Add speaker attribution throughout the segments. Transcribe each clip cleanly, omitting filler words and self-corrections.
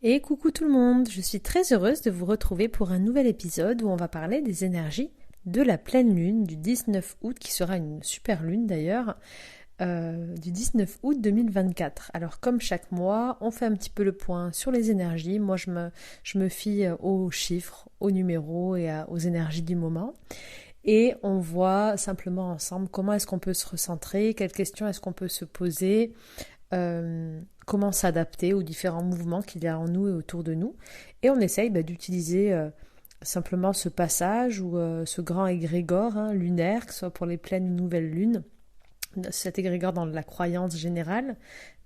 Speaker 1: Et coucou tout le monde, je suis très heureuse de vous retrouver pour un nouvel épisode où on va parler des énergies de la pleine lune du 19 août, qui sera une super lune d'ailleurs, du 19 août 2024. Alors comme chaque mois, on fait un petit peu le point sur les énergies. Moi je me fie aux chiffres, aux numéros et aux énergies du moment. Et on voit simplement ensemble comment est-ce qu'on peut se recentrer, quelles questions est-ce qu'on peut se poser, comment s'adapter aux différents mouvements qu'il y a en nous et autour de nous. Et on essaye d'utiliser simplement ce passage ou ce grand égrégore lunaire, que ce soit pour les pleines ou nouvelles lunes, cet égrégore dans la croyance générale,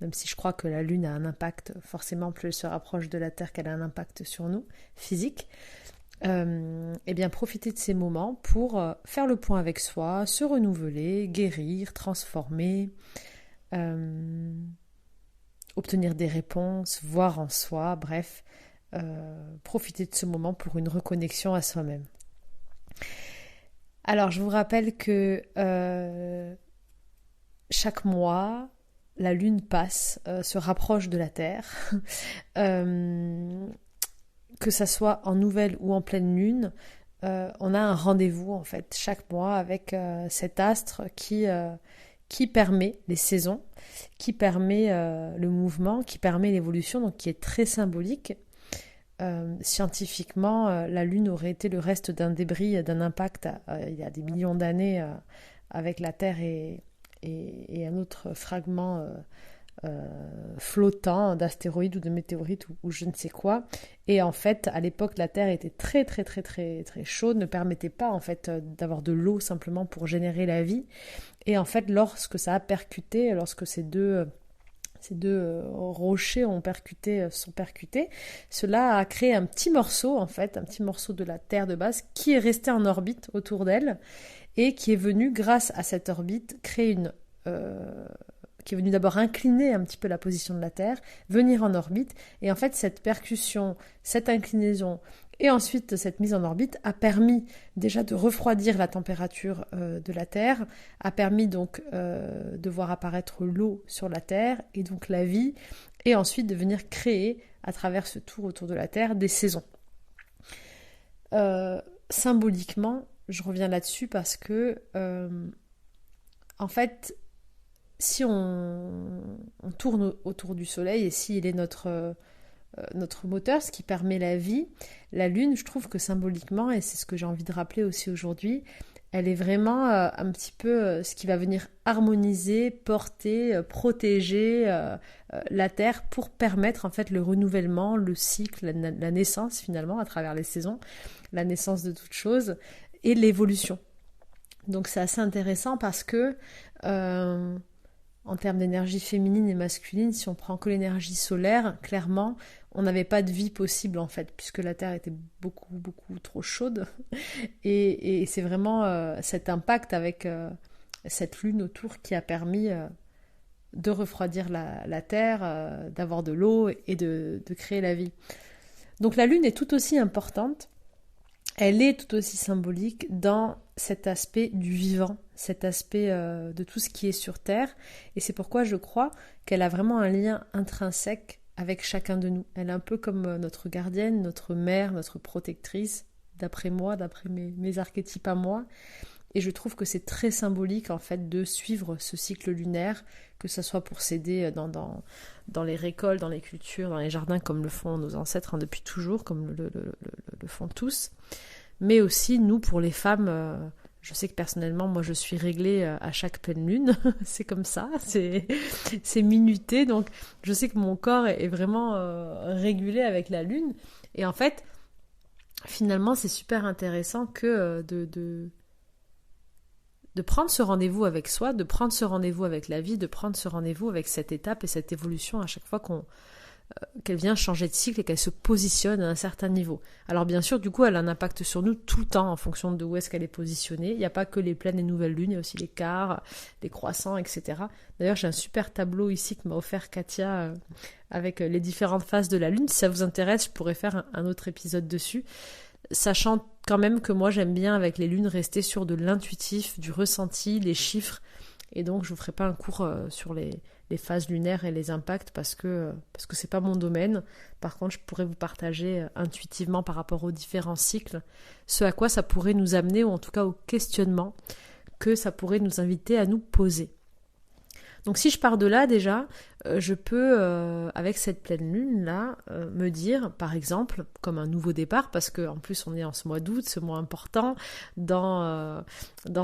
Speaker 1: même si je crois que la lune a un impact, forcément plus elle se rapproche de la Terre qu'elle a un impact sur nous, physique. Et bien profiter de ces moments pour faire le point avec soi, se renouveler, guérir, transformer, obtenir des réponses, voir en soi, bref, profiter de ce moment pour une reconnexion à soi-même. Alors je vous rappelle que chaque mois, la lune passe, se rapproche de la Terre, que ça soit en nouvelle ou en pleine lune, on a un rendez-vous en fait chaque mois avec cet astre qui permet les saisons, qui permet le mouvement, qui permet l'évolution, donc qui est très symbolique. Scientifiquement, la Lune aurait été le reste d'un débris, d'un impact il y a des millions d'années avec la Terre et un autre fragment flottant d'astéroïdes ou de météorites ou je ne sais quoi. Et en fait, à l'époque, la Terre était très très très très très chaude, ne permettait pas en fait d'avoir de l'eau simplement pour générer la vie. Et en fait, lorsque ça a percuté, lorsque ces deux rochers sont percutés, cela a créé un petit morceau en fait, un petit morceau de la Terre de base qui est resté en orbite autour d'elle et qui est venu, grâce à cette orbite, qui est venu d'abord incliner un petit peu la position de la Terre, venir en orbite, et en fait cette percussion, cette inclinaison, et ensuite cette mise en orbite a permis déjà de refroidir la température de la Terre, a permis donc de voir apparaître l'eau sur la Terre, et donc la vie, et ensuite de venir créer, à travers ce tour autour de la Terre, des saisons. Symboliquement, je reviens là-dessus parce que, en fait, si on tourne autour du Soleil et s'il est notre moteur, ce qui permet la vie, la Lune, je trouve que symboliquement, et c'est ce que j'ai envie de rappeler aussi aujourd'hui, elle est vraiment un petit peu ce qui va venir harmoniser, porter, protéger la Terre pour permettre en fait le renouvellement, le cycle, la naissance finalement à travers les saisons, la naissance de toutes choses et l'évolution. Donc c'est assez intéressant parce que en termes d'énergie féminine et masculine, si on prend que l'énergie solaire, clairement, on n'avait pas de vie possible en fait, puisque la Terre était beaucoup, beaucoup trop chaude. Et c'est vraiment cet impact avec cette lune autour qui a permis de refroidir la Terre, d'avoir de l'eau et de créer la vie. Donc la lune est tout aussi importante. Elle est tout aussi symbolique dans cet aspect du vivant, cet aspect de tout ce qui est sur Terre. Et c'est pourquoi je crois qu'elle a vraiment un lien intrinsèque avec chacun de nous. Elle est un peu comme notre gardienne, notre mère, notre protectrice, d'après moi, d'après mes archétypes à moi. Et je trouve que c'est très symbolique en fait de suivre ce cycle lunaire, que ce soit pour s'aider dans les récoltes, dans les cultures, dans les jardins, comme le font nos ancêtres depuis toujours, comme le font tous. Mais aussi, nous, pour les femmes, je sais que personnellement, moi, je suis réglée à chaque pleine lune. C'est comme ça, c'est minuté. Donc, je sais que mon corps est vraiment régulé avec la lune. Et en fait, finalement, c'est super intéressant que de prendre ce rendez-vous avec soi, de prendre ce rendez-vous avec la vie, de prendre ce rendez-vous avec cette étape et cette évolution à chaque fois qu'elle vient changer de cycle et qu'elle se positionne à un certain niveau. Alors bien sûr, du coup, elle a un impact sur nous tout le temps en fonction de où est-ce qu'elle est positionnée. Il n'y a pas que les pleines et nouvelles lunes, il y a aussi les quarts, les croissants, etc. D'ailleurs, j'ai un super tableau ici que m'a offert Katia avec les différentes phases de la lune. Si ça vous intéresse, je pourrais faire un autre épisode dessus. Sachant quand même que moi, j'aime bien avec les lunes rester sur de l'intuitif, du ressenti, les chiffres, Et donc, je ne vous ferai pas un cours sur les phases lunaires et les impacts parce que c'est pas mon domaine. Par contre, je pourrais vous partager intuitivement par rapport aux différents cycles ce à quoi ça pourrait nous amener, ou en tout cas au questionnement que ça pourrait nous inviter à nous poser. Donc si je pars de là déjà, je peux, avec cette pleine lune-là, me dire, par exemple, comme un nouveau départ, parce qu'en plus on est en ce mois d'août, ce mois important, dans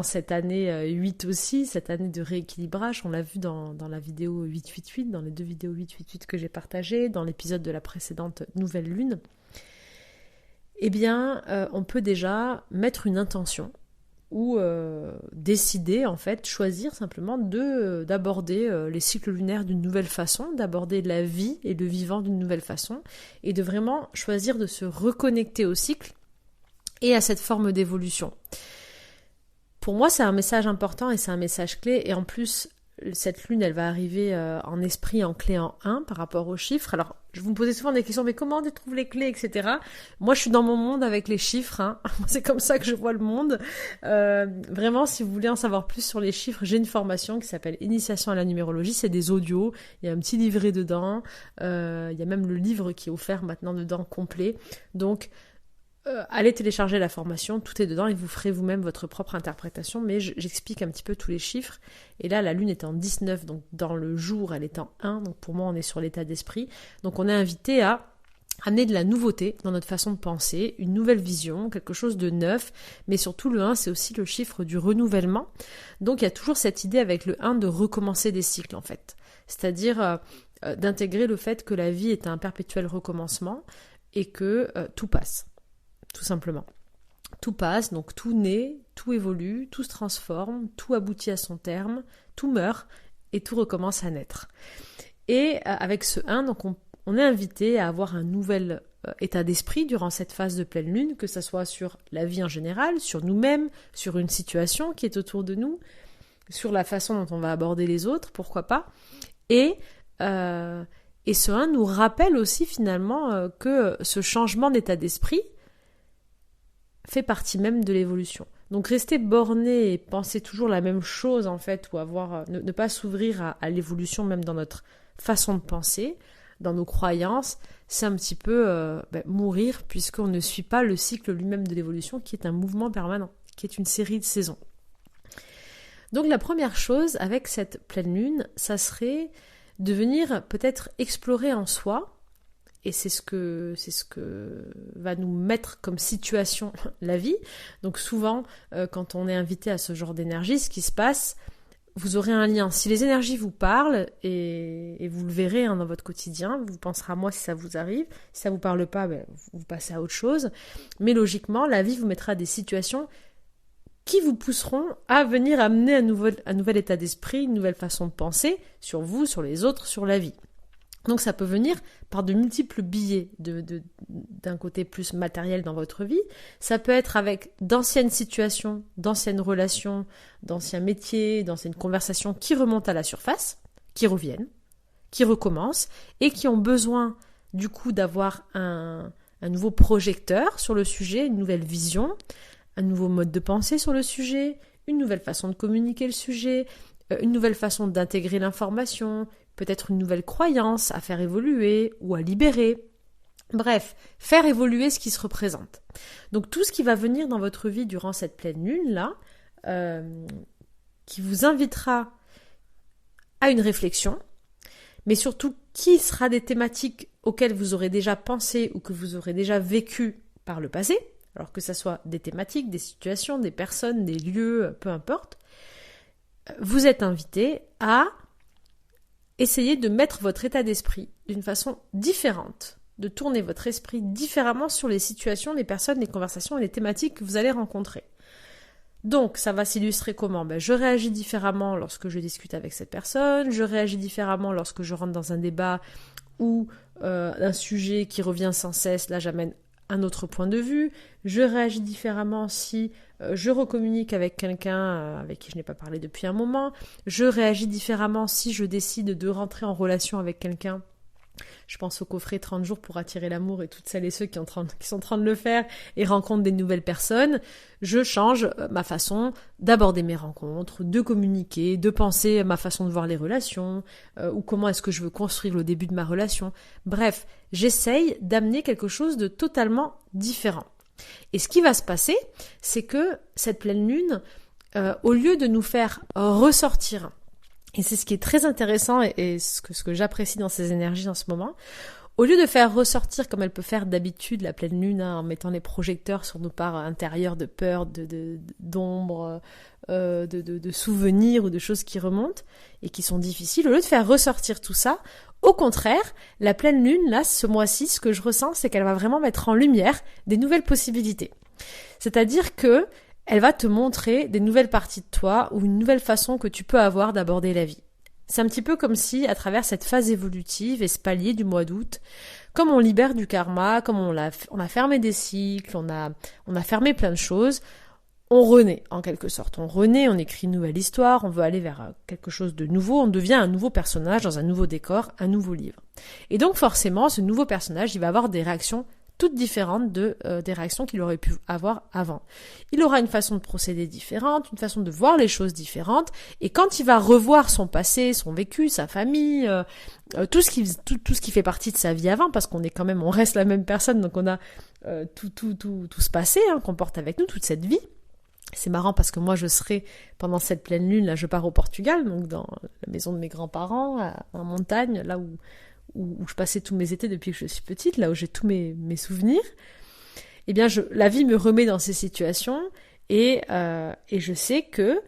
Speaker 1: cette année 8 aussi, cette année de rééquilibrage, on l'a vu dans la vidéo 888, dans les 2 vidéos 888 que j'ai partagées, dans l'épisode de la précédente nouvelle lune, eh bien, on peut déjà mettre une intention, ou décider, en fait, choisir simplement d'aborder les cycles lunaires d'une nouvelle façon, d'aborder la vie et le vivant d'une nouvelle façon, et de vraiment choisir de se reconnecter au cycle et à cette forme d'évolution. Pour moi, c'est un message important et c'est un message clé, et en plus, cette lune, elle va arriver en esprit, en clé en 1 par rapport aux chiffres. Alors, je vous me posais souvent des questions, mais comment tu trouves les clés, etc. Moi, je suis dans mon monde avec les chiffres. Hein. C'est comme ça que je vois le monde. Vraiment, si vous voulez en savoir plus sur les chiffres, j'ai une formation qui s'appelle Initiation à la numérologie. C'est des audios. Il y a un petit livret dedans. Il y a même le livre qui est offert maintenant dedans, complet. Donc, allez télécharger la formation, tout est dedans et vous ferez vous-même votre propre interprétation, mais j'explique un petit peu tous les chiffres. Et là, la lune est en 19, donc dans le jour, elle est en 1, donc pour moi, on est sur l'état d'esprit. Donc on est invité à amener de la nouveauté dans notre façon de penser, une nouvelle vision, quelque chose de neuf, mais surtout le 1, c'est aussi le chiffre du renouvellement. Donc il y a toujours cette idée avec le 1 de recommencer des cycles, en fait. C'est-à-dire d'intégrer le fait que la vie est un perpétuel recommencement et que tout passe. Tout simplement. Tout passe, donc tout naît, tout évolue, tout se transforme, tout aboutit à son terme, tout meurt et tout recommence à naître. Et avec ce 1, donc on est invité à avoir un nouvel état d'esprit durant cette phase de pleine lune, que ce soit sur la vie en général, sur nous-mêmes, sur une situation qui est autour de nous, sur la façon dont on va aborder les autres, pourquoi pas. Et ce 1 nous rappelle aussi finalement que ce changement d'état d'esprit fait partie même de l'évolution. Donc rester borné et penser toujours la même chose en fait, ou ne pas s'ouvrir à l'évolution même dans notre façon de penser, dans nos croyances, c'est un petit peu mourir, puisqu'on ne suit pas le cycle lui-même de l'évolution qui est un mouvement permanent, qui est une série de saisons. Donc la première chose avec cette pleine lune, ça serait de venir peut-être explorer en soi. Et c'est ce que va nous mettre comme situation la vie. Donc souvent, quand on est invité à ce genre d'énergie, ce qui se passe, vous aurez un lien. Si les énergies vous parlent, et vous le verrez dans votre quotidien, vous penserez à moi si ça vous arrive. Si ça ne vous parle pas, vous passez à autre chose. Mais logiquement, la vie vous mettra des situations qui vous pousseront à venir amener un nouvel état d'esprit, une nouvelle façon de penser sur vous, sur les autres, sur la vie. Donc ça peut venir par de multiples biais d'un côté plus matériel dans votre vie. Ça peut être avec d'anciennes situations, d'anciennes relations, d'anciens métiers, d'anciennes conversations qui remontent à la surface, qui reviennent, qui recommencent et qui ont besoin du coup d'avoir un nouveau projecteur sur le sujet, une nouvelle vision, un nouveau mode de pensée sur le sujet, une nouvelle façon de communiquer le sujet, une nouvelle façon d'intégrer l'information, peut-être une nouvelle croyance à faire évoluer ou à libérer. Bref, faire évoluer ce qui se représente. Donc tout ce qui va venir dans votre vie durant cette pleine lune-là, qui vous invitera à une réflexion, mais surtout qui sera des thématiques auxquelles vous aurez déjà pensé ou que vous aurez déjà vécu par le passé, alors que ce soit des thématiques, des situations, des personnes, des lieux, peu importe, vous êtes invité à essayer de mettre votre état d'esprit d'une façon différente, de tourner votre esprit différemment sur les situations, les personnes, les conversations et les thématiques que vous allez rencontrer. Donc, ça va s'illustrer comment ? Je réagis différemment lorsque je discute avec cette personne, je réagis différemment lorsque je rentre dans un débat ou un sujet qui revient sans cesse, là j'amène un autre point de vue, je réagis différemment si je recommunique avec quelqu'un avec qui je n'ai pas parlé depuis un moment, je réagis différemment si je décide de rentrer en relation avec quelqu'un Je pense au coffret 30 jours pour attirer l'amour et toutes celles et ceux qui sont en train de le faire et rencontrent des nouvelles personnes. Je change ma façon d'aborder mes rencontres, de communiquer, de penser ma façon de voir les relations, ou comment est-ce que je veux construire le début de ma relation. Bref, j'essaye d'amener quelque chose de totalement différent. Et ce qui va se passer, c'est que cette pleine lune, au lieu de nous faire ressortir, et c'est ce qui est très intéressant et ce que j'apprécie dans ces énergies en ce moment, au lieu de faire ressortir comme elle peut faire d'habitude la pleine lune, en mettant les projecteurs sur nos parts intérieures de peur, d'ombre, de souvenirs ou de choses qui remontent et qui sont difficiles, au lieu de faire ressortir tout ça, au contraire, la pleine lune, là, ce mois-ci, ce que je ressens, c'est qu'elle va vraiment mettre en lumière des nouvelles possibilités. C'est-à-dire que elle va te montrer des nouvelles parties de toi ou une nouvelle façon que tu peux avoir d'aborder la vie. C'est un petit peu comme si, à travers cette phase évolutive et ce palier du mois d'août, comme on libère du karma, comme on a fermé des cycles, on a fermé plein de choses, on renaît en quelque sorte. On renaît, on écrit une nouvelle histoire, on veut aller vers quelque chose de nouveau, on devient un nouveau personnage dans un nouveau décor, un nouveau livre. Et donc forcément, ce nouveau personnage, il va avoir des réactions toutes différentes des réactions qu'il aurait pu avoir avant. Il aura une façon de procéder différente, une façon de voir les choses différentes, et quand il va revoir son passé, son vécu, sa famille, tout ce qui fait partie de sa vie avant, parce on reste la même personne, donc on a tout ce passé qu'on porte avec nous, toute cette vie. C'est marrant parce que moi je serai, pendant cette pleine lune, là je pars au Portugal, donc dans la maison de mes grands-parents, en montagne, là où je passais tous mes étés depuis que je suis petite, là où j'ai tous mes souvenirs, eh bien la vie me remet dans ces situations et je sais que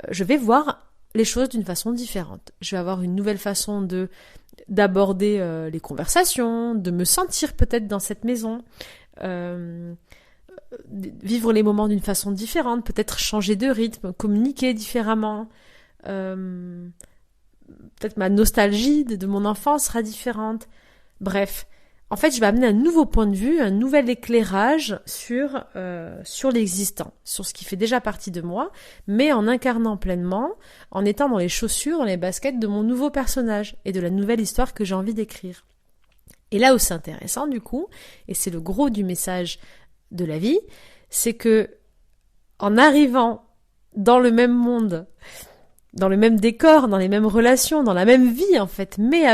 Speaker 1: je vais voir les choses d'une façon différente. Je vais avoir une nouvelle façon d'aborder les conversations, de me sentir peut-être dans cette maison, vivre les moments d'une façon différente, peut-être changer de rythme, communiquer différemment. Peut-être ma nostalgie de mon enfance sera différente. Bref, en fait, je vais amener un nouveau point de vue, un nouvel éclairage sur l'existant, sur ce qui fait déjà partie de moi, mais en incarnant pleinement, en étant dans les chaussures, dans les baskets de mon nouveau personnage et de la nouvelle histoire que j'ai envie d'écrire. Et là où c'est intéressant, du coup, et c'est le gros du message de la vie, c'est que en arrivant dans le même monde, dans le même décor, dans les mêmes relations, dans la même vie en fait, mais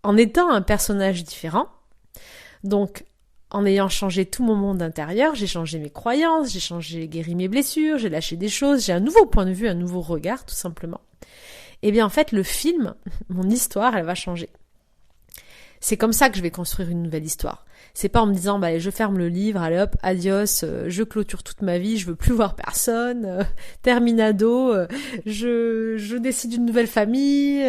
Speaker 1: en étant un personnage différent. Donc, en ayant changé tout mon monde intérieur, j'ai changé mes croyances, j'ai guéri mes blessures, j'ai lâché des choses, j'ai un nouveau point de vue, un nouveau regard tout simplement. Et bien en fait, le film, mon histoire, elle va changer. C'est comme ça que je vais construire une nouvelle histoire. C'est pas en me disant, allez, je ferme le livre, allez hop, adios, je clôture toute ma vie, je veux plus voir personne, terminado, je décide d'une nouvelle famille,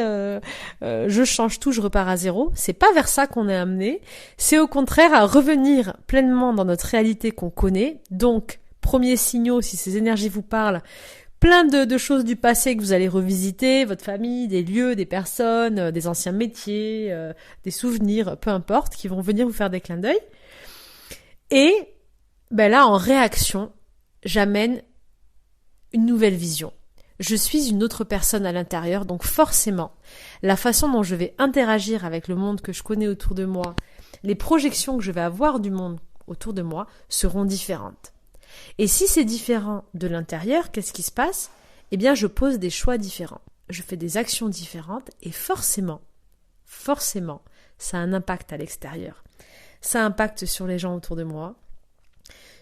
Speaker 1: je change tout, je repars à zéro. C'est pas vers ça qu'on est amené. C'est au contraire à revenir pleinement dans notre réalité qu'on connaît. Donc, premiers signaux, si ces énergies vous parlent, plein de choses du passé que vous allez revisiter, votre famille, des lieux, des personnes, des anciens métiers, des souvenirs, peu importe, qui vont venir vous faire des clins d'œil. Et là, en réaction, j'amène une nouvelle vision. Je suis une autre personne à l'intérieur, donc forcément, la façon dont je vais interagir avec le monde que je connais autour de moi, les projections que je vais avoir du monde autour de moi seront différentes. Et si c'est différent de l'intérieur, qu'est-ce qui se passe ? Eh bien, je pose des choix différents. Je fais des actions différentes et forcément, ça a un impact à l'extérieur. Ça impacte sur les gens autour de moi,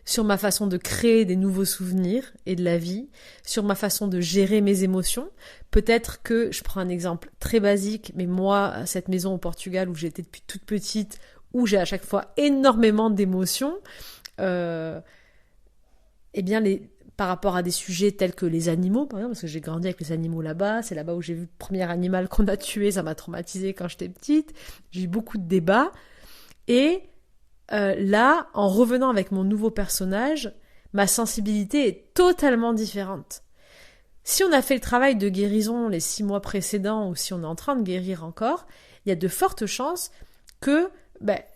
Speaker 1: sur ma façon de créer des nouveaux souvenirs et de la vie, sur ma façon de gérer mes émotions. Peut-être que, je prends un exemple très basique, mais moi, cette maison au Portugal où j'étais depuis toute petite, où j'ai à chaque fois énormément d'émotions, par rapport à des sujets tels que les animaux, par exemple, parce que j'ai grandi avec les animaux là-bas, c'est là-bas où j'ai vu le premier animal qu'on a tué, ça m'a traumatisée quand j'étais petite, j'ai eu beaucoup de débats, et là, en revenant avec mon nouveau personnage, ma sensibilité est totalement différente. Si on a fait le travail de guérison les 6 mois précédents, ou si on est en train de guérir encore, il y a de fortes chances que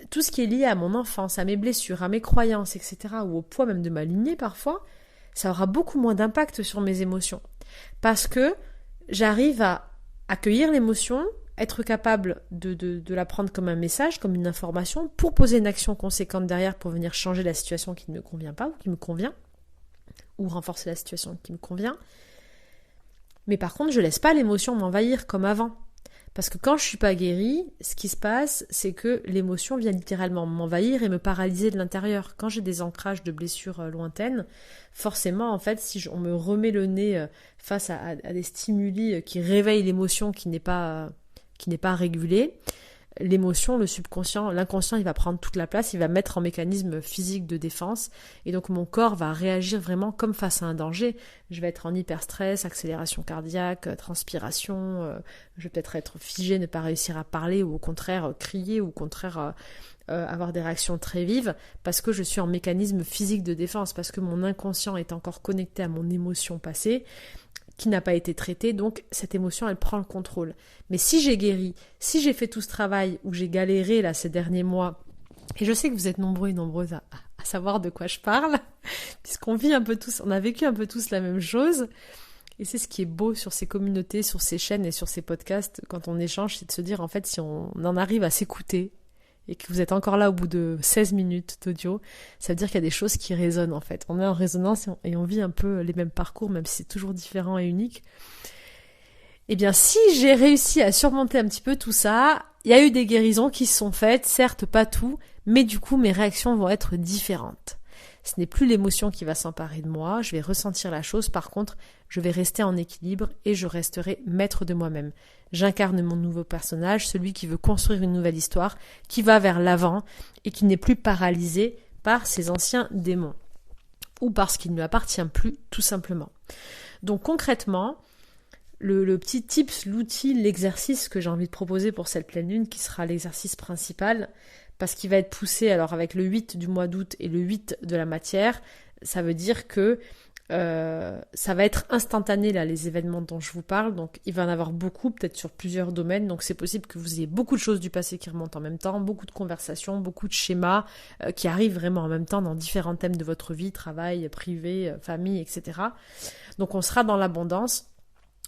Speaker 1: tout ce qui est lié à mon enfance, à mes blessures, à mes croyances, etc., ou au poids même de ma lignée parfois, ça aura beaucoup moins d'impact sur mes émotions. Parce que j'arrive à accueillir l'émotion être capable de la prendre comme un message, comme une information, pour poser une action conséquente derrière pour venir changer la situation qui ne me convient pas ou qui me convient, ou renforcer la situation qui me convient. Mais par contre, je laisse pas l'émotion m'envahir comme avant. Parce que quand je suis pas guérie, ce qui se passe, c'est que l'émotion vient littéralement m'envahir et me paralyser de l'intérieur. Quand j'ai des ancrages de blessures lointaines, forcément, en fait, si on me remet le nez face à des stimuli qui réveillent l'émotion qui n'est pas régulée, l'émotion, le subconscient, l'inconscient, il va prendre toute la place, il va mettre en mécanisme physique de défense, et donc mon corps va réagir vraiment comme face à un danger. Je vais être en hyperstress, accélération cardiaque, transpiration, je vais peut-être être figé, ne pas réussir à parler, ou au contraire crier, ou au contraire avoir des réactions très vives, parce que je suis en mécanisme physique de défense, parce que mon inconscient est encore connecté à mon émotion passée, qui n'a pas été traitée, donc cette émotion, elle prend le contrôle. Mais si j'ai guéri, si j'ai fait tout ce travail où j'ai galéré là ces derniers mois, et je sais que vous êtes nombreux et nombreuses à savoir de quoi je parle, puisqu'on vit un peu tous, on a vécu un peu tous la même chose, et c'est ce qui est beau sur ces communautés, sur ces chaînes et sur ces podcasts, quand on échange, c'est de se dire, en fait, si on en arrive à s'écouter, et que vous êtes encore là au bout de 16 minutes d'audio, ça veut dire qu'il y a des choses qui résonnent en fait. On est en résonance et on vit un peu les mêmes parcours, même si c'est toujours différent et unique. Eh bien, si j'ai réussi à surmonter un petit peu tout ça, il y a eu des guérisons qui se sont faites, certes pas tout, mais du coup mes réactions vont être différentes. Ce n'est plus l'émotion qui va s'emparer de moi, je vais ressentir la chose, par contre, je vais rester en équilibre et je resterai maître de moi-même. J'incarne mon nouveau personnage, celui qui veut construire une nouvelle histoire, qui va vers l'avant et qui n'est plus paralysé par ses anciens démons. Ou parce qu'il ne lui appartient plus, tout simplement. Donc concrètement, le petit tips, l'outil, l'exercice que j'ai envie de proposer pour cette pleine lune, qui sera l'exercice principal, parce qu'il va être poussé alors avec le 8 du mois d'août et le 8 de la matière, ça veut dire que ça va être instantané là les événements dont je vous parle, donc il va en avoir beaucoup, peut-être sur plusieurs domaines, donc c'est possible que vous ayez beaucoup de choses du passé qui remontent en même temps, beaucoup de conversations, beaucoup de schémas qui arrivent vraiment en même temps dans différents thèmes de votre vie, travail, privé, famille, etc. Donc on sera dans l'abondance.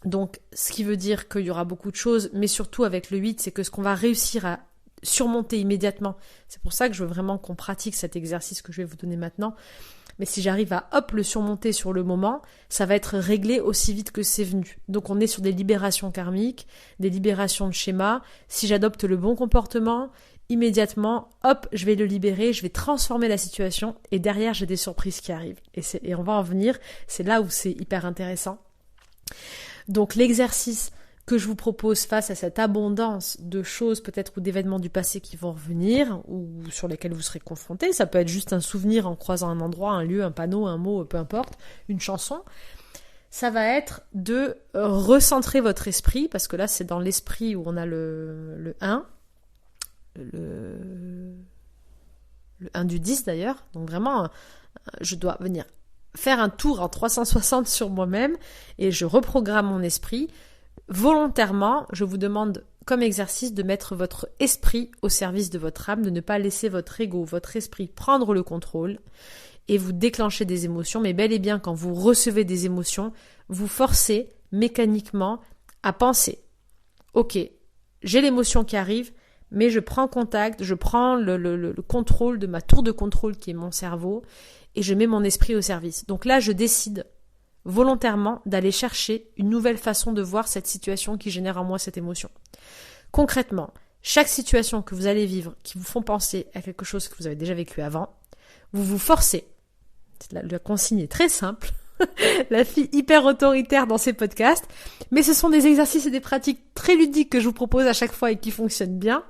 Speaker 1: Donc ce qui veut dire qu'il y aura beaucoup de choses, mais surtout avec le 8, c'est que ce qu'on va réussir à surmonter immédiatement, c'est pour ça que je veux vraiment qu'on pratique cet exercice que je vais vous donner maintenant, mais si j'arrive à le surmonter sur le moment, ça va être réglé aussi vite que c'est venu. Donc on est sur des libérations karmiques, des libérations de schémas. Si j'adopte le bon comportement, immédiatement, je vais le libérer, je vais transformer la situation, et derrière j'ai des surprises qui arrivent. Et on va en venir, c'est là où c'est hyper intéressant. Donc l'exercice que je vous propose face à cette abondance de choses peut-être ou d'événements du passé qui vont revenir ou sur lesquels vous serez confrontés, ça peut être juste un souvenir en croisant un endroit, un lieu, un panneau, un mot, peu importe, une chanson, ça va être de recentrer votre esprit, parce que là c'est dans l'esprit où on a le 1, le 1 du 10 d'ailleurs, donc vraiment je dois venir faire un tour en 360 sur moi-même et je reprogramme mon esprit. Volontairement, je vous demande comme exercice de mettre votre esprit au service de votre âme, de ne pas laisser votre ego, votre esprit prendre le contrôle et vous déclencher des émotions, mais bel et bien quand vous recevez des émotions, vous forcez mécaniquement à penser. Ok, j'ai l'émotion qui arrive, mais je prends contact, je prends le contrôle de ma tour de contrôle qui est mon cerveau et je mets mon esprit au service. Donc là, je décide volontairement d'aller chercher une nouvelle façon de voir cette situation qui génère en moi cette émotion. Concrètement, chaque situation que vous allez vivre qui vous font penser à quelque chose que vous avez déjà vécu avant, vous vous forcez. La consigne est très simple. La fille hyper autoritaire dans ces podcasts, mais ce sont des exercices et des pratiques très ludiques que je vous propose à chaque fois et qui fonctionnent bien.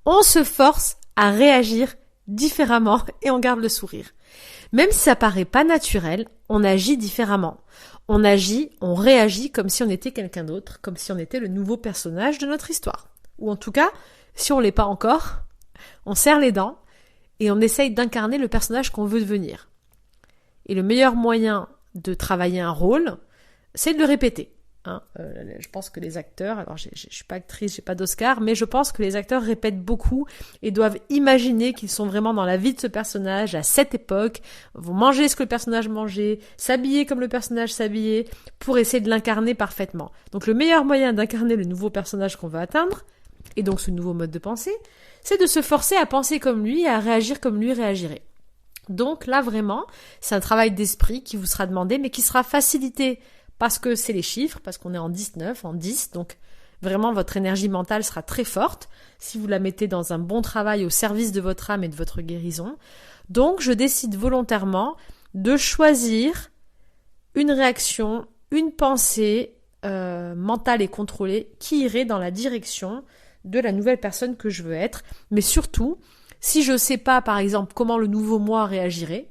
Speaker 1: On se force à réagir différemment et on garde le sourire. Même si ça paraît pas naturel, on agit différemment. On réagit comme si on était quelqu'un d'autre, comme si on était le nouveau personnage de notre histoire. Ou en tout cas, si on l'est pas encore, on serre les dents et on essaye d'incarner le personnage qu'on veut devenir. Et le meilleur moyen de travailler un rôle, c'est de le répéter. Je pense que les acteurs, alors je suis pas actrice, j'ai pas d'Oscar, mais je pense que les acteurs répètent beaucoup et doivent imaginer qu'ils sont vraiment dans la vie de ce personnage à cette époque, vont manger ce que le personnage mangeait, s'habiller comme le personnage s'habillait, pour essayer de l'incarner parfaitement. Donc le meilleur moyen d'incarner le nouveau personnage qu'on veut atteindre, et donc ce nouveau mode de pensée, c'est de se forcer à penser comme lui et à réagir comme lui réagirait. Donc là vraiment, c'est un travail d'esprit qui vous sera demandé, mais qui sera facilité parce que c'est les chiffres, parce qu'on est en 19, en 10, donc vraiment votre énergie mentale sera très forte si vous la mettez dans un bon travail au service de votre âme et de votre guérison. Donc je décide volontairement de choisir une réaction, une pensée mentale et contrôlée qui irait dans la direction de la nouvelle personne que je veux être. Mais surtout, si je ne sais pas par exemple comment le nouveau moi réagirait,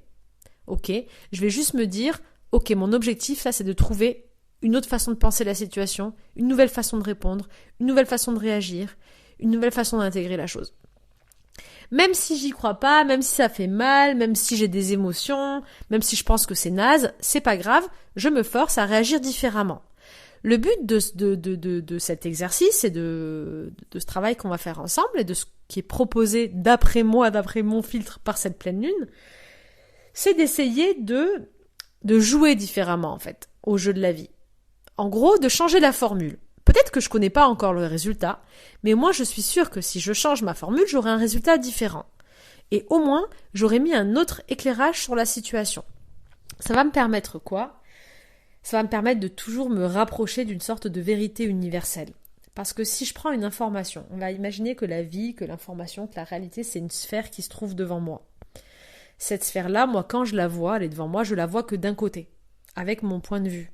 Speaker 1: ok, je vais juste me dire ok, mon objectif, là, c'est de trouver une autre façon de penser la situation, une nouvelle façon de répondre, une nouvelle façon de réagir, une nouvelle façon d'intégrer la chose. Même si j'y crois pas, même si ça fait mal, même si j'ai des émotions, même si je pense que c'est naze, c'est pas grave, je me force à réagir différemment. Le but de cet exercice et de ce travail qu'on va faire ensemble et de ce qui est proposé d'après moi, d'après mon filtre par cette pleine lune, c'est d'essayer de jouer différemment, en fait, au jeu de la vie. En gros, de changer la formule. Peut-être que je connais pas encore le résultat, mais moi, je suis sûre que si je change ma formule, j'aurai un résultat différent. Et au moins, j'aurai mis un autre éclairage sur la situation. Ça va me permettre quoi ? Ça va me permettre de toujours me rapprocher d'une sorte de vérité universelle. Parce que si je prends une information, on va imaginer que la vie, que l'information, que la réalité, c'est une sphère qui se trouve devant moi. Cette sphère-là, moi, quand je la vois, elle est devant moi, je la vois que d'un côté, avec mon point de vue.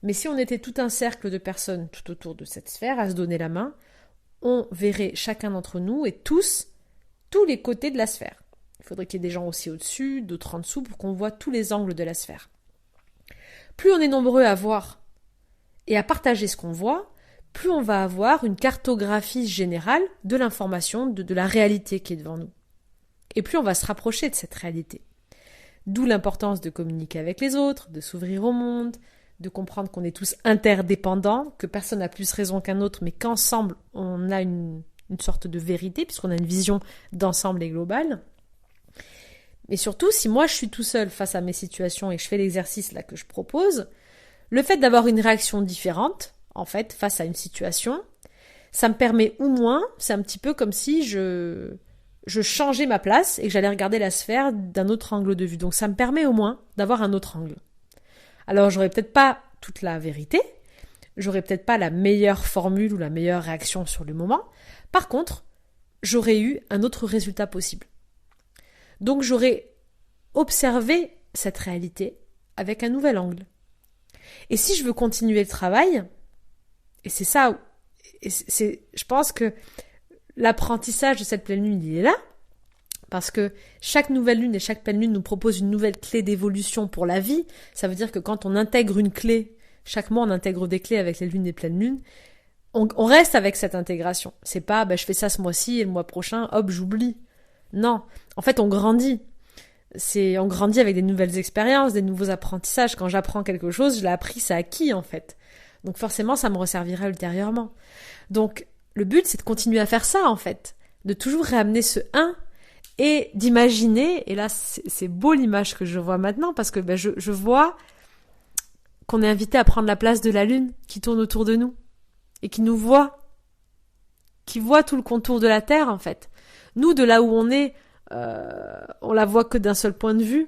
Speaker 1: Mais si on était tout un cercle de personnes tout autour de cette sphère, à se donner la main, on verrait chacun d'entre nous et tous les côtés de la sphère. Il faudrait qu'il y ait des gens aussi au-dessus, d'autres en dessous, pour qu'on voit tous les angles de la sphère. Plus on est nombreux à voir et à partager ce qu'on voit, plus on va avoir une cartographie générale de l'information, de la réalité qui est devant nous. Et plus on va se rapprocher de cette réalité. D'où l'importance de communiquer avec les autres, de s'ouvrir au monde, de comprendre qu'on est tous interdépendants, que personne n'a plus raison qu'un autre, mais qu'ensemble, on a une sorte de vérité, puisqu'on a une vision d'ensemble et globale. Mais surtout, si moi je suis tout seul face à mes situations et que je fais l'exercice là que je propose, le fait d'avoir une réaction différente, en fait, face à une situation, ça me permet au moins, c'est un petit peu comme si je changeais ma place et que j'allais regarder la sphère d'un autre angle de vue. Donc ça me permet au moins d'avoir un autre angle. Alors j'aurais peut-être pas toute la vérité, j'aurais peut-être pas la meilleure formule ou la meilleure réaction sur le moment. Par contre, j'aurais eu un autre résultat possible. Donc j'aurais observé cette réalité avec un nouvel angle. Et si je veux continuer le travail, et c'est ça, je pense que l'apprentissage de cette pleine lune, il est là, parce que chaque nouvelle lune et chaque pleine lune nous propose une nouvelle clé d'évolution pour la vie. Ça veut dire que quand on intègre une clé, chaque mois on intègre des clés avec les lunes et pleines lunes, on reste avec cette intégration. C'est pas, je fais ça ce mois-ci et le mois prochain, hop, j'oublie. Non, en fait on grandit. On grandit avec des nouvelles expériences, des nouveaux apprentissages. Quand j'apprends quelque chose, je l'ai appris, c'est acquis en fait. Donc forcément ça me resservira ultérieurement. Donc le but, c'est de continuer à faire ça, en fait. De toujours réamener ce 1 et d'imaginer, et là, c'est beau l'image que je vois maintenant, parce que je vois qu'on est invité à prendre la place de la Lune qui tourne autour de nous et qui nous voit, qui voit tout le contour de la Terre, en fait. Nous, de là où on est, on la voit que d'un seul point de vue,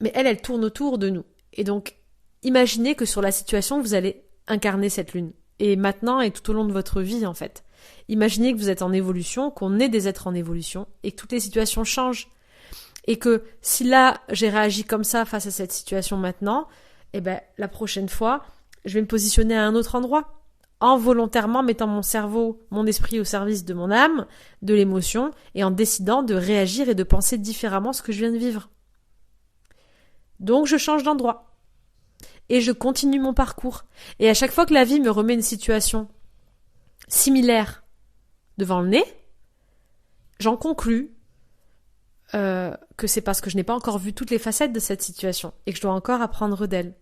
Speaker 1: mais elle tourne autour de nous. Et donc, imaginez que sur la situation, vous allez incarner cette Lune. Et maintenant et tout au long de votre vie, en fait. Imaginez que vous êtes en évolution, qu'on est des êtres en évolution, et que toutes les situations changent. Et que si là, j'ai réagi comme ça face à cette situation maintenant, la prochaine fois, je vais me positionner à un autre endroit, en volontairement mettant mon cerveau, mon esprit au service de mon âme, de l'émotion, et en décidant de réagir et de penser différemment ce que je viens de vivre. Donc je change d'endroit. Et je continue mon parcours. Et à chaque fois que la vie me remet une situation similaire devant le nez, j'en conclus que c'est parce que je n'ai pas encore vu toutes les facettes de cette situation et que je dois encore apprendre d'elle.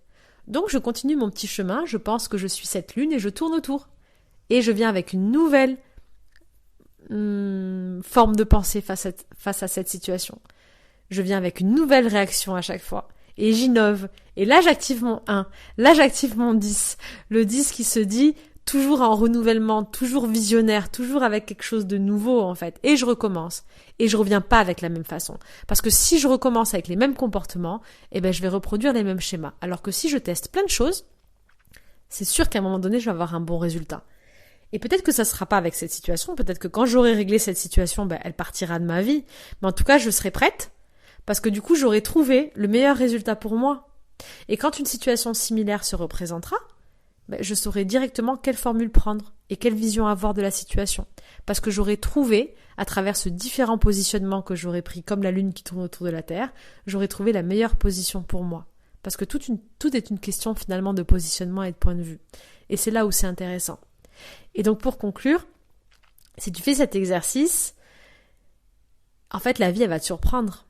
Speaker 1: Donc je continue mon petit chemin, je pense que je suis cette lune et je tourne autour. Et je viens avec une nouvelle forme de pensée face à cette situation. Je viens avec une nouvelle réaction à chaque fois. Et j'innove. Et là, j'active mon 1. Là, j'active mon 10. Le 10 qui se dit toujours en renouvellement, toujours visionnaire, toujours avec quelque chose de nouveau, en fait. Et je recommence. Et je reviens pas avec la même façon. Parce que si je recommence avec les mêmes comportements, eh ben, je vais reproduire les mêmes schémas. Alors que si je teste plein de choses, c'est sûr qu'à un moment donné, je vais avoir un bon résultat. Et peut-être que ça ne sera pas avec cette situation, peut-être que quand j'aurai réglé cette situation, ben, elle partira de ma vie. Mais en tout cas, je serai prête, parce que du coup, j'aurai trouvé le meilleur résultat pour moi. Et quand une situation similaire se représentera, ben, je saurai directement quelle formule prendre et quelle vision avoir de la situation. Parce que j'aurai trouvé, à travers ce différent positionnement que j'aurai pris, comme la Lune qui tourne autour de la Terre, j'aurai trouvé la meilleure position pour moi. Parce que tout est une question finalement de positionnement et de point de vue. Et c'est là où c'est intéressant. Et donc pour conclure, si tu fais cet exercice, en fait la vie elle va te surprendre.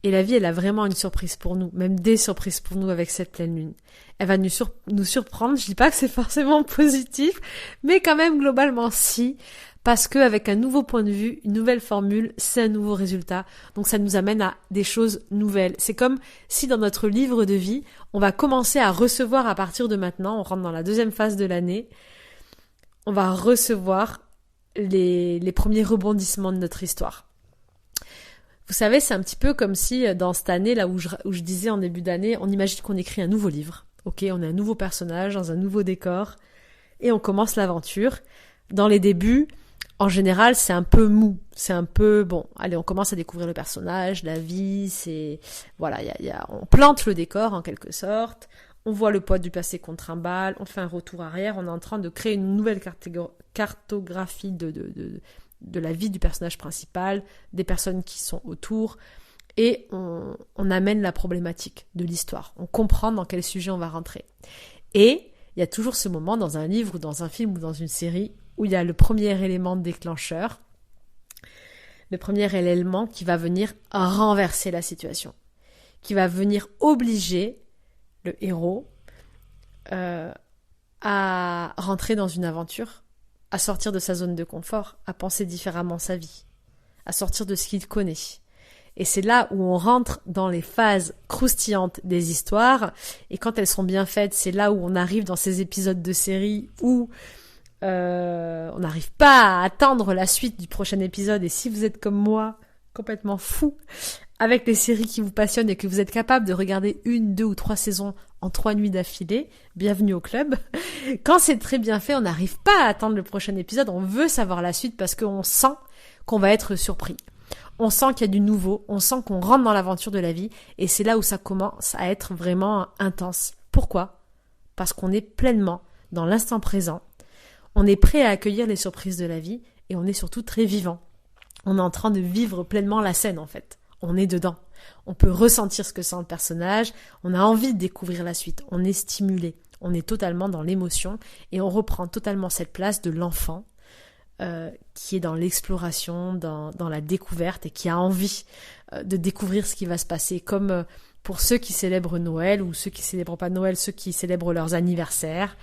Speaker 1: Et la vie elle a vraiment une surprise pour nous, même des surprises pour nous avec cette pleine lune. Elle va nous surprendre, je dis pas que c'est forcément positif, mais quand même globalement si, parce qu'avec un nouveau point de vue, une nouvelle formule, c'est un nouveau résultat. Donc ça nous amène à des choses nouvelles. C'est comme si dans notre livre de vie, on va commencer à recevoir à partir de maintenant, on rentre dans la deuxième phase de l'année, on va recevoir les premiers rebondissements de notre histoire. Vous savez, c'est un petit peu comme si dans cette année, là où je disais en début d'année, on imagine qu'on écrit un nouveau livre. Ok, on est un nouveau personnage dans un nouveau décor et on commence l'aventure. Dans les débuts, en général, c'est un peu mou. C'est un peu, bon, allez, on commence à découvrir le personnage, la vie, c'est... Voilà, on plante le décor en quelque sorte. On voit le poids du passé qu'on trimballe, on fait un retour arrière, on est en train de créer une nouvelle cartographie de la vie du personnage principal, des personnes qui sont autour, et on amène la problématique de l'histoire. On comprend dans quel sujet on va rentrer. Et il y a toujours ce moment dans un livre, ou dans un film, ou dans une série, où il y a le premier élément déclencheur, le premier élément qui va venir renverser la situation, qui va venir obliger le héros à rentrer dans une aventure, à sortir de sa zone de confort, à penser différemment sa vie, à sortir de ce qu'il connaît. Et c'est là où on rentre dans les phases croustillantes des histoires, et quand elles sont bien faites, c'est là où on arrive dans ces épisodes de série où on n'arrive pas à attendre la suite du prochain épisode, et si vous êtes comme moi, complètement fou, avec les séries qui vous passionnent et que vous êtes capable de regarder 1, 2 ou 3 saisons en 3 nuits d'affilée, bienvenue au club. Quand c'est très bien fait, on n'arrive pas à attendre le prochain épisode, on veut savoir la suite parce qu'on sent qu'on va être surpris. On sent qu'il y a du nouveau, on sent qu'on rentre dans l'aventure de la vie, et c'est là où ça commence à être vraiment intense. Pourquoi ? Parce qu'on est pleinement dans l'instant présent, on est prêt à accueillir les surprises de la vie, et on est surtout très vivant. On est en train de vivre pleinement la scène en fait. On est dedans. On peut ressentir ce que sent le personnage, on a envie de découvrir la suite, on est stimulé, on est totalement dans l'émotion et on reprend totalement cette place de l'enfant qui est dans l'exploration, dans la découverte et qui a envie de découvrir ce qui va se passer, comme pour ceux qui célèbrent Noël ou ceux qui célèbrent pas Noël, ceux qui célèbrent leurs anniversaires.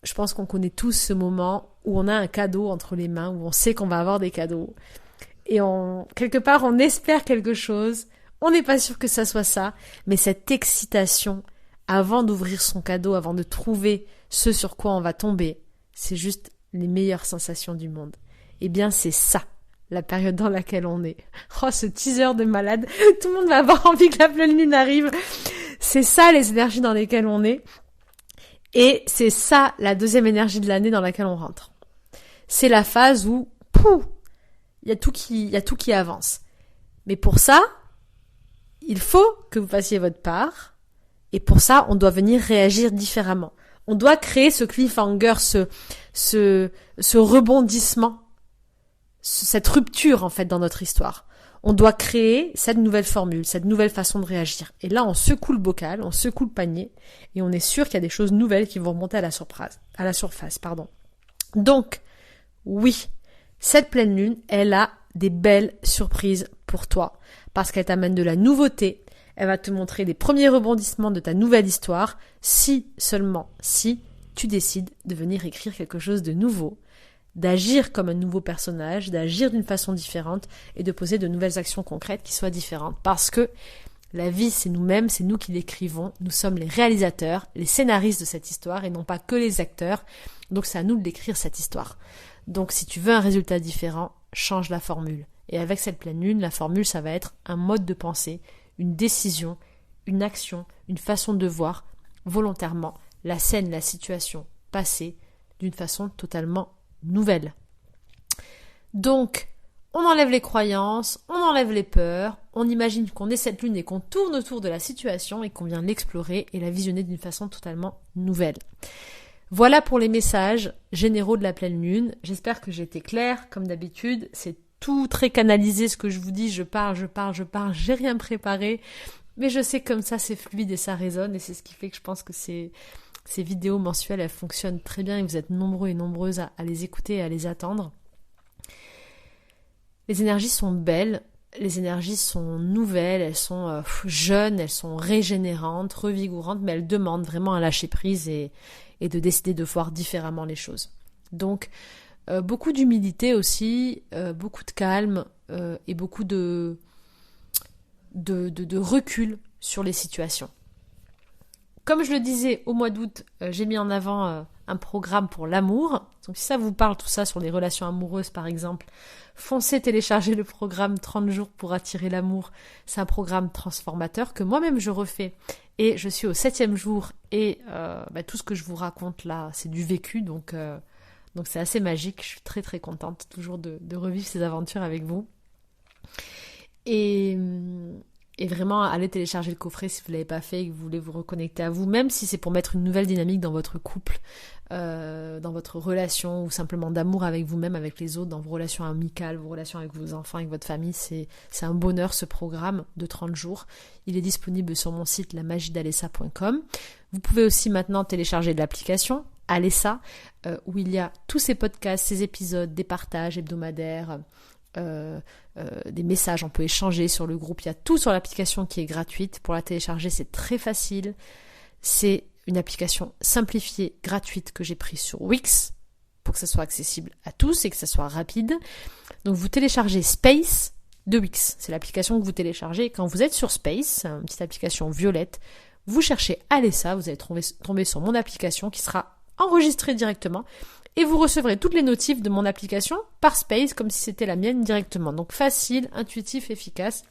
Speaker 1: Je pense qu'on connaît tous ce moment où on a un cadeau entre les mains, où on sait qu'on va avoir des cadeaux. Et quelque part, on espère quelque chose. On n'est pas sûr que ça soit ça. Mais cette excitation, avant d'ouvrir son cadeau, avant de trouver ce sur quoi on va tomber, c'est juste les meilleures sensations du monde. Eh bien, c'est ça, la période dans laquelle on est. Oh, ce teaser de malade. Tout le monde va avoir envie que la pleine lune arrive. C'est ça, les énergies dans lesquelles on est. Et c'est ça, la deuxième énergie de l'année dans laquelle on rentre. C'est la phase où, il y a tout qui avance. Mais pour ça, il faut que vous fassiez votre part. Et pour ça, on doit venir réagir différemment. On doit créer ce cliffhanger, ce rebondissement, cette rupture en fait dans notre histoire. On doit créer cette nouvelle formule, cette nouvelle façon de réagir. Et là, on secoue le bocal, on secoue le panier, et on est sûr qu'il y a des choses nouvelles qui vont remonter à la surface. Donc, oui, cette pleine lune, elle a des belles surprises pour toi, parce qu'elle t'amène de la nouveauté, Elle va te montrer les premiers rebondissements de ta nouvelle histoire, si, seulement si, tu décides de venir écrire quelque chose de nouveau, d'agir comme un nouveau personnage, d'agir d'une façon différente et de poser de nouvelles actions concrètes qui soient différentes. Parce que la vie, c'est nous-mêmes, c'est nous qui l'écrivons, nous sommes les réalisateurs, les scénaristes de cette histoire et non pas que les acteurs. Donc c'est à nous de l'écrire cette histoire. Donc si tu veux un résultat différent, change la formule. Et avec cette pleine lune, la formule, ça va être un mode de pensée, une décision, une action, une façon de voir volontairement la scène, la situation passée d'une façon totalement nouvelle. Donc, on enlève les croyances, on enlève les peurs, on imagine qu'on est cette lune et qu'on tourne autour de la situation et qu'on vient l'explorer et la visionner d'une façon totalement nouvelle. Voilà pour les messages généraux de la pleine lune. J'espère que j'ai été claire, comme d'habitude. C'est tout très canalisé ce que je vous dis. Je parle. J'ai rien préparé. Mais je sais que comme ça, c'est fluide et ça résonne. Et c'est ce qui fait que je pense que ces vidéos mensuelles, elles fonctionnent très bien et vous êtes nombreux et nombreuses à les écouter et à les attendre. Les énergies sont belles, les énergies sont nouvelles, elles sont jeunes, elles sont régénérantes, revigorantes, mais elles demandent vraiment un lâcher prise et de décider de voir différemment les choses. Donc, beaucoup d'humilité aussi, beaucoup de calme et beaucoup de recul sur les situations. Comme je le disais, au mois d'août, j'ai mis en avant un programme pour l'amour. Donc si ça vous parle tout ça sur les relations amoureuses par exemple, foncez télécharger le programme 30 jours pour attirer l'amour. C'est un programme transformateur que moi-même je refais. Et je suis au 7e jour et tout ce que je vous raconte là, c'est du vécu. Donc c'est assez magique. Je suis très très contente toujours de revivre ces aventures avec vous. Et vraiment, allez télécharger le coffret si vous ne l'avez pas fait et que vous voulez vous reconnecter à vous, même si c'est pour mettre une nouvelle dynamique dans votre couple, dans votre relation ou simplement d'amour avec vous-même, avec les autres, dans vos relations amicales, vos relations avec vos enfants, avec votre famille. C'est un bonheur ce programme de 30 jours. Il est disponible sur mon site lamagiedalessa.com. Vous pouvez aussi maintenant télécharger l'application Alessa, où il y a tous ces podcasts, ces épisodes, des partages hebdomadaires, des messages, on peut échanger sur le groupe, il y a tout sur l'application qui est gratuite. Pour la télécharger, c'est très facile. C'est une application simplifiée, gratuite que j'ai prise sur Wix pour que ça soit accessible à tous et que ça soit rapide. Donc vous téléchargez Space de Wix, c'est l'application que vous téléchargez. Quand vous êtes sur Space, une petite application violette, vous cherchez Alessa, vous allez tomber sur mon application qui sera enregistrée directement. Et vous recevrez toutes les notifs de mon application par Space, comme si c'était la mienne directement. Donc facile, intuitif, efficace,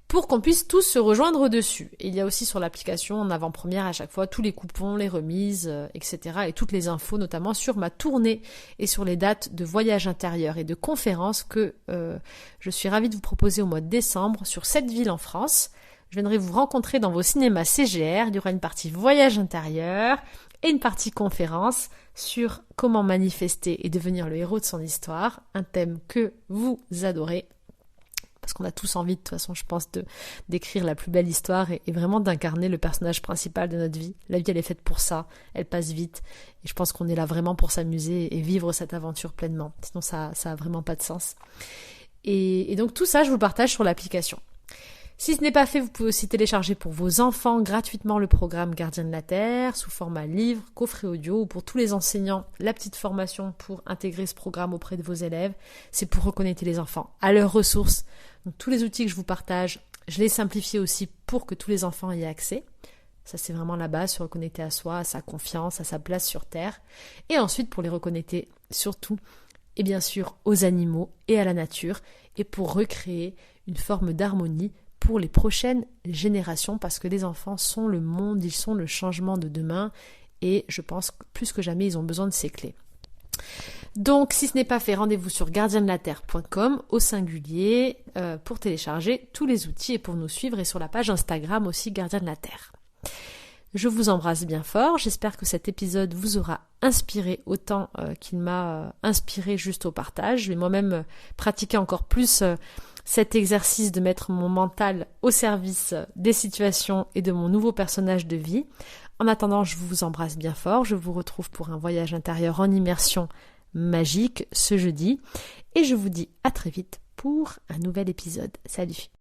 Speaker 1: pour qu'on puisse tous se rejoindre dessus. Et il y a aussi sur l'application, en avant-première à chaque fois, tous les coupons, les remises, etc. Et toutes les infos, notamment sur ma tournée et sur les dates de voyage intérieur et de conférences que je suis ravie de vous proposer au mois de décembre sur 7 villes en France. Je viendrai vous rencontrer dans vos cinémas CGR. Il y aura une partie voyage intérieur et une partie conférence sur comment manifester et devenir le héros de son histoire, un thème que vous adorez, parce qu'on a tous envie, de toute façon, je pense, d'écrire la plus belle histoire et vraiment d'incarner le personnage principal de notre vie. La vie, elle est faite pour ça, elle passe vite, et je pense qu'on est là vraiment pour s'amuser et vivre cette aventure pleinement, sinon ça a vraiment pas de sens. Et donc tout ça, je vous le partage sur l'application. Si ce n'est pas fait, vous pouvez aussi télécharger pour vos enfants gratuitement le programme Gardien de la Terre sous format livre, coffret audio, ou pour tous les enseignants, la petite formation pour intégrer ce programme auprès de vos élèves. C'est pour reconnecter les enfants à leurs ressources. Donc tous les outils que je vous partage, je les simplifie aussi pour que tous les enfants y aient accès. Ça, c'est vraiment la base, se reconnecter à soi, à sa confiance, à sa place sur Terre. Et ensuite, pour les reconnecter surtout, et bien sûr, aux animaux et à la nature, et pour recréer une forme d'harmonie pour les prochaines générations, parce que les enfants sont le monde, ils sont le changement de demain, et je pense que plus que jamais, ils ont besoin de ces clés. Donc, si ce n'est pas fait, rendez-vous sur gardiendelaterre.com au singulier pour télécharger tous les outils et pour nous suivre, et sur la page Instagram aussi Gardien de la Terre. Je vous embrasse bien fort, j'espère que cet épisode vous aura inspiré autant qu'il m'a inspiré juste au partage. Je vais moi-même pratiquer encore plus cet exercice de mettre mon mental au service des situations et de mon nouveau personnage de vie. En attendant, je vous embrasse bien fort, je vous retrouve pour un voyage intérieur en immersion magique ce jeudi, et je vous dis à très vite pour un nouvel épisode. Salut!